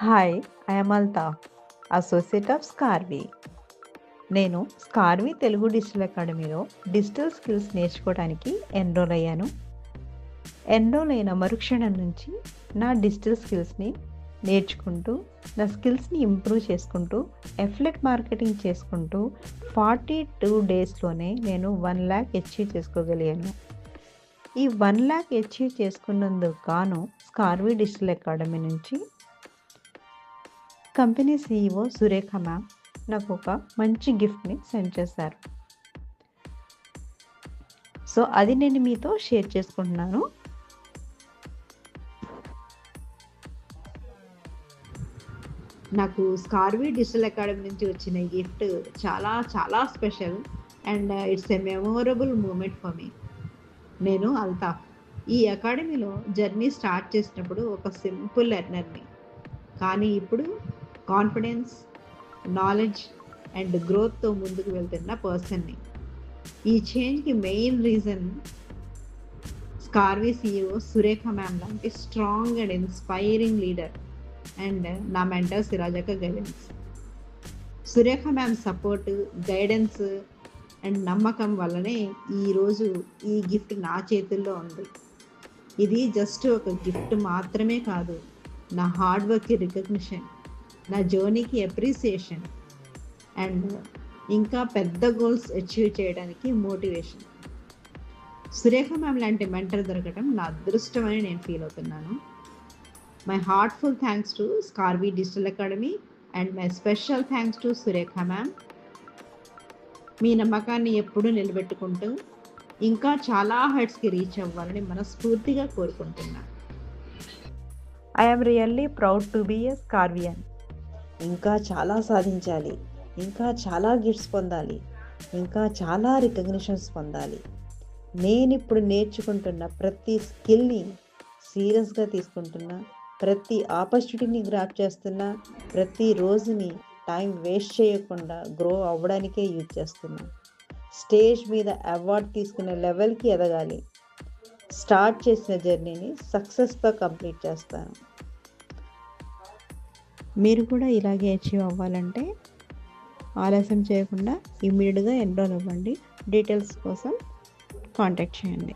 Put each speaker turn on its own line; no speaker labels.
Hi, I am Altaf, associate of Scarvi. నేను Scarvi Telugu digital అకాడమీలో digital skills నేర్చుకోవడానికి ఎన్రోల్ అయ్యాను. ఎన్రోల్ అయిన మరుక్షణం నుంచి నా డిజిటల్ స్కిల్స్ని నేర్చుకుంటూ, నా స్కిల్స్ని ఇంప్రూవ్ చేసుకుంటూ, ఎఫ్లెట్ మార్కెటింగ్ చేసుకుంటూ 42 డేస్లోనే నేను 1,00,000 అచీవ్ చేసుకోగలిగాను. ఈ 1,00,000 అచీవ్ చేసుకున్నందుకు గాను స్కార్వి డిజిటల్ అకాడమీ నుంచి కంపెనీ సీఈఓ సురేఖ మ్యామ్ నాకు ఒక మంచి గిఫ్ట్ని సెండ్ చేశారు. సో అది నేను మీతో షేర్ చేసుకుంటున్నాను. నాకు స్కార్వి డిజిటల్ అకాడమీ నుంచి వచ్చిన గిఫ్ట్ చాలా చాలా special and it's a memorable moment for me. నేను అల్తాఫ్. ఈ అకాడమీలో జర్నీ స్టార్ట్ చేసినప్పుడు ఒక సింపుల్ లెర్నర్ని, కానీ ఇప్పుడు కాన్ఫిడెన్స్, నాలెడ్జ్ అండ్ గ్రోత్తో ముందుకు వెళ్తున్న పర్సన్ని. ఈ చేంజ్కి main reason Scarvi CEO Surekha ma'am లాంటి strong and inspiring leader and నా మెంటర్ సిరాజక్క guidance. Surekha ma'am support, guidance and నమ్మకం వల్లనే ఈరోజు ఈ గిఫ్ట్ నా చేతుల్లో ఉంది. ఇది జస్ట్ ఒక గిఫ్ట్ మాత్రమే కాదు, నా హార్డ్ వర్క్కి రికగ్నిషన్, నా జర్నీకి అప్రిసియేషన్ అండ్ ఇంకా పెద్ద గోల్స్ అచీవ్ చేయడానికి మోటివేషన్. సురేఖ మ్యామ్ లాంటి మెంటర్ దొరకడం నా అదృష్టం అని నేను ఫీల్ అవుతున్నాను. My heartful thanks to Scarvi digital academy and my special thanks to Surekha ma'am. మీ నమ్మకాన్ని ఎప్పుడూ నిలబెట్టుకుంటూ ఇంకా చాలా హైట్స్కి రీచ్ అవ్వాలని మనస్ఫూర్తిగా కోరుకుంటున్నాను. I am really proud to be a Scarvian. ఇంకా చాలా సాధించాలి, ఇంకా చాలా గిఫ్ట్స్ పొందాలి, ఇంకా చాలా రికగ్నిషన్స్ పొందాలి. నేను ఇప్పుడు నేర్చుకుంటున్న ప్రతి స్కిల్ని సీరియస్గా తీసుకుంటున్నా, ప్రతి ఆపర్చునిటీని గ్రాప్ చేస్తున్నా, ప్రతి రోజుని టైం వేస్ట్ చేయకుండా గ్రో అవ్వడానికే యూజ్ చేస్తున్నా. స్టేజ్ మీద అవార్డు తీసుకునే లెవెల్కి ఎదగాలి. స్టార్ట్ చేసిన జర్నీని సక్సెస్తో కంప్లీట్ చేస్తాను. మీరు కూడా ఇలాగే అచీవ్ అవ్వాలంటే ఆలస్యం చేయకుండా ఇమ్మీడియట్గా ఎన్రోల్ అవ్వండి. డీటెయిల్స్ కోసం కాంటాక్ట్ చేయండి.